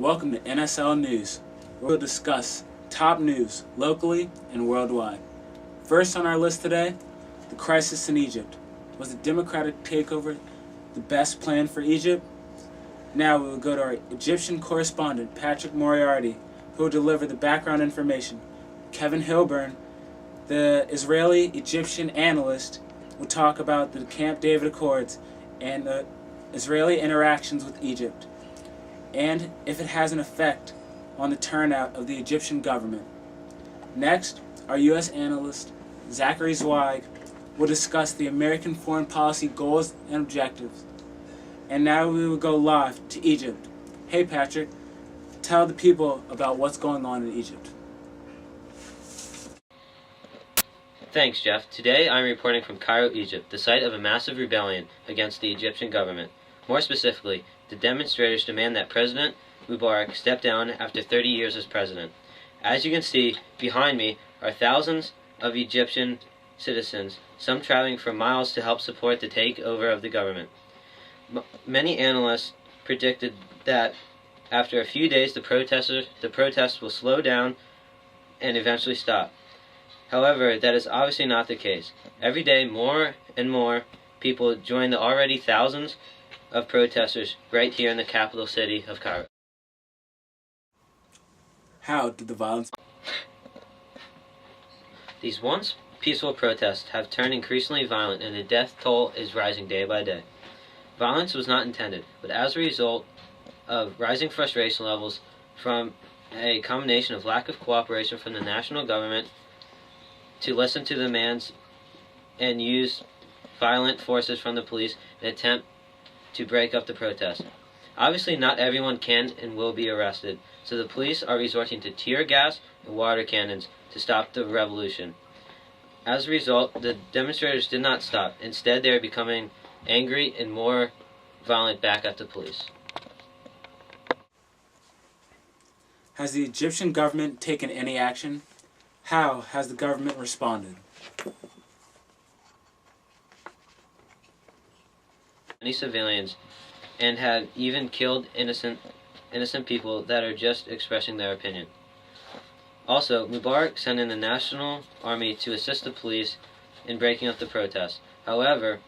Welcome to NSL News, where we'll discuss top news locally and worldwide. First on our list today, the crisis in Egypt. Was the democratic takeover the best plan for Egypt? Now we will go to our Egyptian correspondent, Patrick Moriarty, who will deliver the background information. Kevin Hilburn, the Israeli-Egyptian analyst, will talk about the Camp David Accords and the Israeli interactions with Egypt, and if it has an effect on the turnout of the Egyptian government. Next, our U.S. analyst, Zachary Zweig, will discuss the American foreign policy goals and objectives. And now we will go live to Egypt. Hey Patrick, tell the people about what's going on in Egypt. Thanks, Jeff. Today I'm reporting from Cairo, Egypt, the site of a massive rebellion against the Egyptian government. More specifically, the demonstrators demand that President Mubarak step down after 30 years as president. As you can see, behind me are thousands of Egyptian citizens, some traveling for miles to help support the takeover of the government. Many analysts predicted that after a few days the protests will slow down and eventually stop. However, that is obviously not the case. Every day, more and more people join the already thousands of protesters right here in the capital city of Cairo. How did the violence... These once peaceful protests have turned increasingly violent, and the death toll is rising day by day. Violence was not intended, but as a result of rising frustration levels from a combination of lack of cooperation from the national government to listen to demands and use violent forces from the police in an attempt to break up the protest. Obviously, not everyone can and will be arrested, so the police are resorting to tear gas and water cannons to stop the revolution. As a result, the demonstrators did not stop. Instead, they are becoming angry and more violent back at the police. Has the Egyptian government taken any action? How has the government responded? Many civilians and have even killed innocent people that are just expressing their opinion. Also, Mubarak sent in the National Army to assist the police in breaking up the protests. However,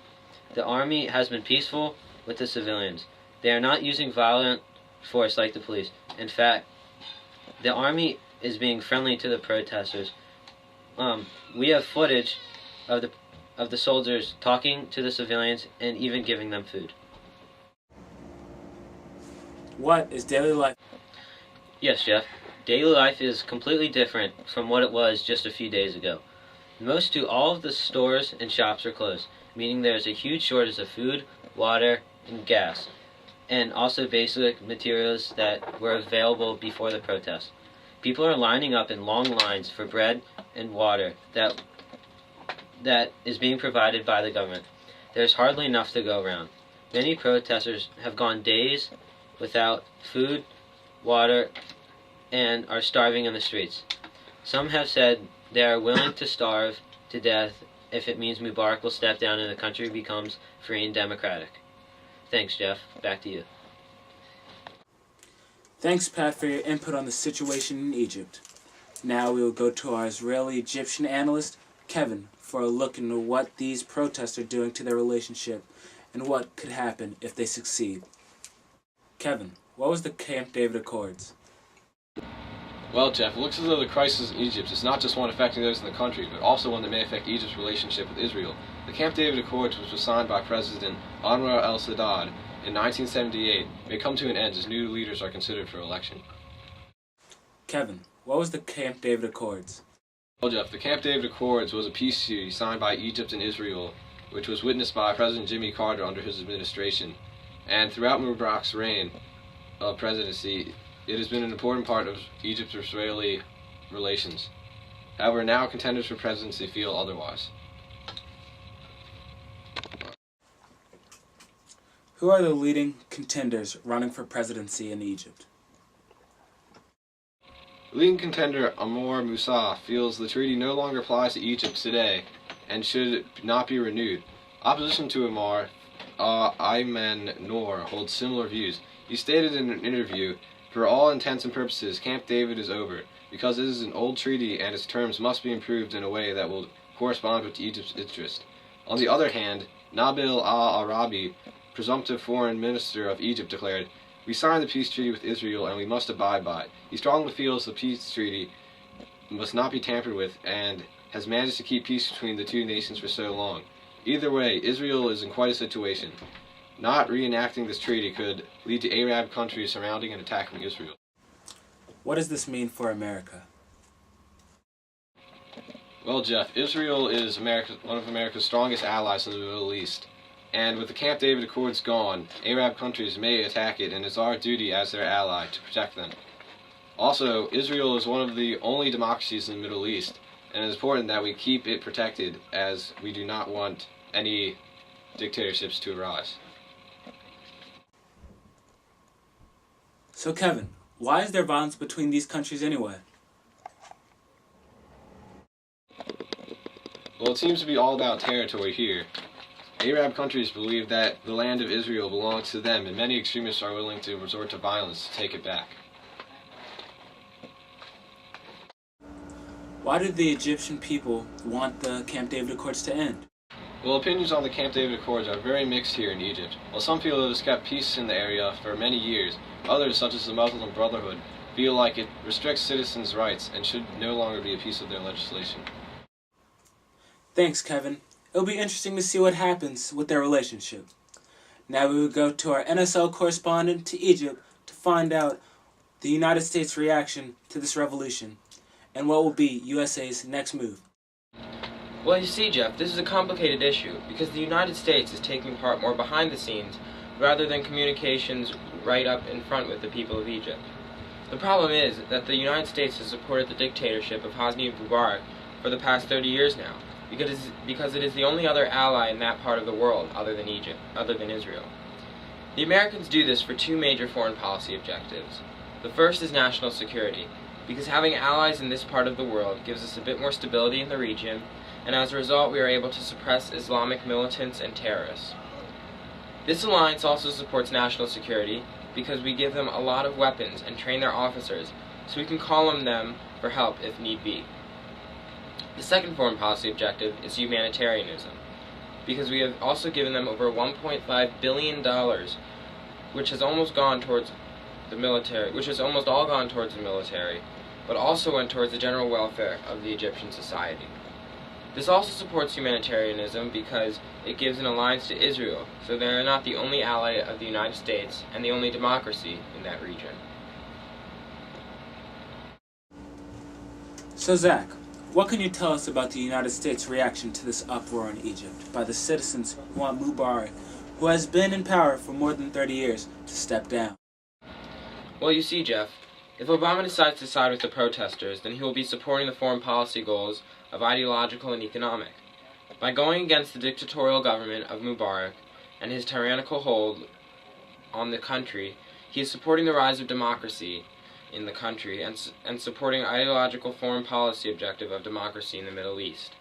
the army has been peaceful with the civilians. They are not using violent force like the police. In fact, the army is being friendly to the protesters. We have footage of the soldiers talking to the civilians and even giving them food. What is daily life? Yes, Jeff. Daily life is completely different from what it was just a few days ago. Most to all of the stores and shops are closed, meaning there is a huge shortage of food, water, and gas, and also basic materials that were available before the protest. People are lining up in long lines for bread and water that is being provided by the government. There's hardly enough to go around. Many protesters have gone days without food, water, and are starving in the streets. Some have said they are willing to starve to death if it means Mubarak will step down and the country becomes free and democratic. Thanks, Jeff. Back to you. Thanks, Pat, for your input on the situation in Egypt. Now we will go to our Israeli-Egyptian analyst, Kevin, for a look into what these protests are doing to their relationship and what could happen if they succeed. Kevin, what was the Camp David Accords? Well, Jeff, it looks as though the crisis in Egypt is not just one affecting those in the country, but also one that may affect Egypt's relationship with Israel. The Camp David Accords, which was signed by President Anwar el-Sadat in 1978, may come to an end as new leaders are considered for election. Kevin, what was the Camp David Accords? Well, Jeff, the Camp David Accords was a peace treaty signed by Egypt and Israel, which was witnessed by President Jimmy Carter under his administration. And throughout Mubarak's reign of presidency, it has been an important part of Egypt-Israeli relations. However, now contenders for presidency feel otherwise. Who are the leading contenders running for presidency in Egypt? Leading contender Amor Moussa feels the treaty no longer applies to Egypt today and should not be renewed. Opposition to Amor, Ayman Noor, holds similar views. He stated in an interview For all intents and purposes, Camp David is over, because it is an old treaty and its terms must be improved in a way that will correspond with Egypt's interest. On the other hand, Nabil al-Arabi, presumptive foreign minister of Egypt, declared, "We signed the peace treaty with Israel and we must abide by it." He strongly feels the peace treaty must not be tampered with and has managed to keep peace between the two nations for so long. Either way, Israel is in quite a situation. Not reenacting this treaty could lead to Arab countries surrounding and attacking Israel. What does this mean for America? Well, Jeff, Israel is one of America's strongest allies in the Middle East. And with the Camp David Accords gone, Arab countries may attack it, and it's our duty as their ally to protect them. Also, Israel is one of the only democracies in the Middle East, and it is important that we keep it protected, as we do not want any dictatorships to arise. So Kevin, why is there violence between these countries anyway? Well, it seems to be all about territory here. Arab countries believe that the land of Israel belongs to them, and many extremists are willing to resort to violence to take it back. Why do the Egyptian people want the Camp David Accords to end? Well, opinions on the Camp David Accords are very mixed here in Egypt. While some feel it has kept peace in the area for many years, others, such as the Muslim Brotherhood, feel like it restricts citizens' rights and should no longer be a piece of their legislation. Thanks, Kevin. It'll be interesting to see what happens with their relationship. Now we will go to our NSL correspondent to Egypt to find out the United States' reaction to this revolution and what will be USA's next move. Well, you see, Jeff, this is a complicated issue because the United States is taking part more behind the scenes rather than communications right up in front with the people of Egypt. The problem is that the United States has supported the dictatorship of Hosni Mubarak for the past 30 years now because it is the only other ally in that part of the world other than Israel. The Americans do this for two major foreign policy objectives. The first is national security, because having allies in this part of the world gives us a bit more stability in the region, and as a result we are able to suppress Islamic militants and terrorists. This alliance also supports national security because we give them a lot of weapons and train their officers, so we can call on them for help if need be. The second foreign policy objective is humanitarianism, because we have also given them over $1.5 billion, which has almost all gone towards the military, but also went towards the general welfare of the Egyptian society. This also supports humanitarianism because it gives an alliance to Israel, so they are not the only ally of the United States and the only democracy in that region. So Zach, what can you tell us about the United States' reaction to this uproar in Egypt by the citizens who want Mubarak, who has been in power for more than 30 years, to step down? Well, you see, Jeff, if Obama decides to side with the protesters, then he will be supporting the foreign policy goals of ideological and economic. By going against the dictatorial government of Mubarak and his tyrannical hold on the country, he is supporting the rise of democracy in the country and supporting ideological foreign policy objective of democracy in the Middle East.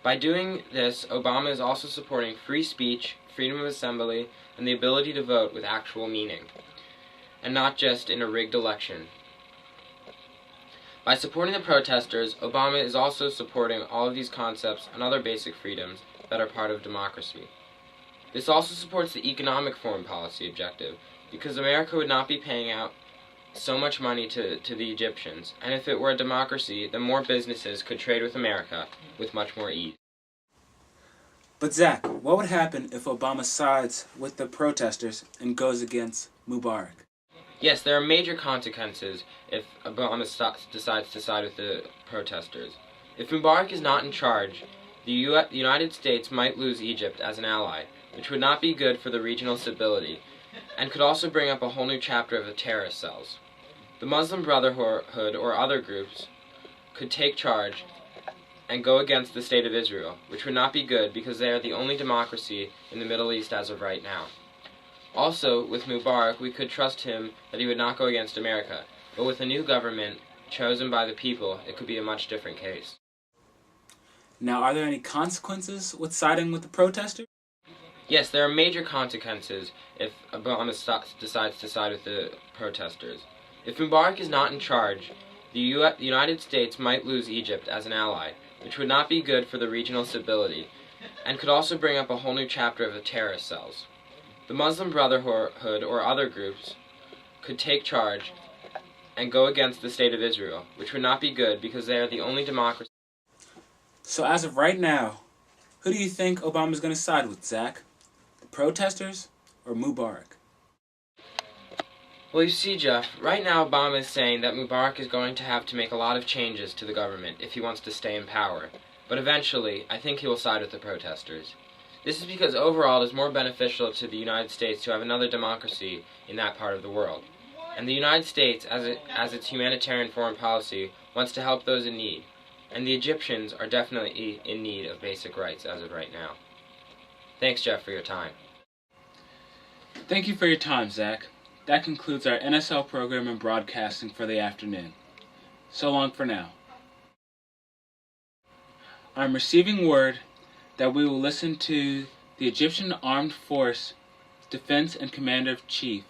By doing this, Obama is also supporting free speech, freedom of assembly, and the ability to vote with actual meaning, and not just in a rigged election. By supporting the protesters, Obama is also supporting all of these concepts and other basic freedoms that are part of democracy. This also supports the economic foreign policy objective, because America would not be paying out so much money to the Egyptians, and if it were a democracy, then more businesses could trade with America with much more ease. But Zach, what would happen if Obama sides with the protesters and goes against Mubarak? Yes, there are major consequences if Obama decides to side with the protesters. If Mubarak is not in charge, the United States might lose Egypt as an ally, which would not be good for the regional stability, and could also bring up a whole new chapter of the terrorist cells. The Muslim Brotherhood or other groups could take charge and go against the State of Israel, which would not be good because they are the only democracy in the Middle East as of right now. Also, with Mubarak, we could trust him that he would not go against America, but with a new government chosen by the people, it could be a much different case. Now, are there any consequences with siding with the protesters? Yes, there are major consequences if Obama decides to side with the protesters. If Mubarak is not in charge, the United States might lose Egypt as an ally, which would not be good for the regional stability, and could also bring up a whole new chapter of the terrorist cells. The Muslim Brotherhood or other groups could take charge and go against the State of Israel, which would not be good because they are the only democracy. So as of right now, who do you think Obama's going to side with, Zach? The protesters or Mubarak? Well, you see, Jeff, right now Obama is saying that Mubarak is going to have to make a lot of changes to the government if he wants to stay in power. But eventually, I think he will side with the protesters. This is because overall it is more beneficial to the United States to have another democracy in that part of the world. And the United States, as its humanitarian foreign policy, wants to help those in need. And the Egyptians are definitely in need of basic rights as of right now. Thanks, Jeff, for your time. Thank you for your time, Zach. That concludes our NSL program and broadcasting for the afternoon. So long for now. I'm receiving word that we will listen to the Egyptian Armed Force Defense and Commander-in-Chief,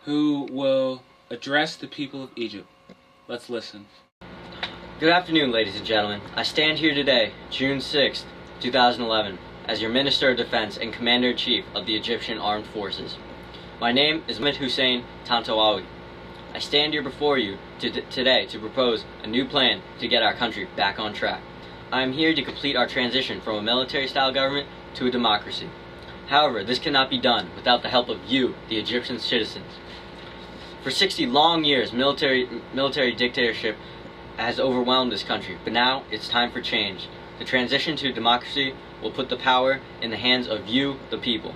who will address the people of Egypt. Let's listen. Good afternoon, ladies and gentlemen. I stand here today, June 6th, 2011, as your Minister of Defense and Commander-in-Chief of the Egyptian Armed Forces. My name is Ahmed Hussein Tantawawi. I stand here before you today to propose a new plan to get our country back on track. I am here to complete our transition from a military-style government to a democracy. However, this cannot be done without the help of you, the Egyptian citizens. For 60 long years, military dictatorship has overwhelmed this country, but now it's time for change. The transition to democracy will put the power in the hands of you, the people.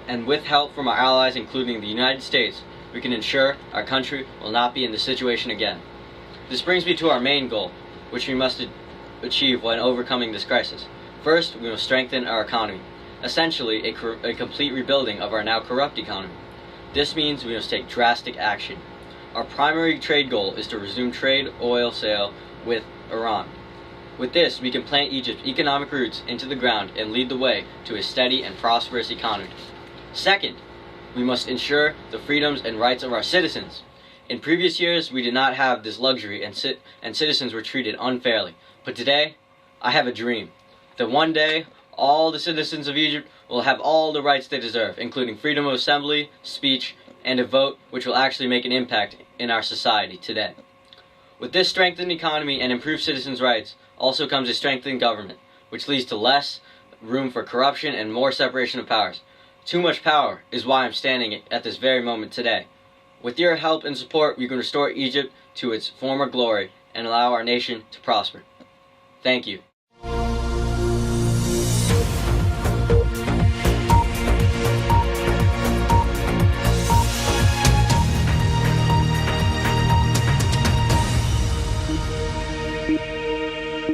And with help from our allies, including the United States, we can ensure our country will not be in this situation again. This brings me to our main goal, which we must achieve when overcoming this crisis. First, we must strengthen our economy, essentially a complete rebuilding of our now corrupt economy. This means we must take drastic action. Our primary trade goal is to resume trade oil sale with Iran. With this, we can plant Egypt's economic roots into the ground and lead the way to a steady and prosperous economy. Second, we must ensure the freedoms and rights of our citizens. In previous years, we did not have this luxury and citizens were treated unfairly. But today, I have a dream that one day, all the citizens of Egypt will have all the rights they deserve, including freedom of assembly, speech, and a vote, which will actually make an impact in our society today. With this strengthened economy and improved citizens' rights also comes a strengthened government, which leads to less room for corruption and more separation of powers. Too much power is why I'm standing at this very moment today. With your help and support, we can restore Egypt to its former glory and allow our nation to prosper. Thank you.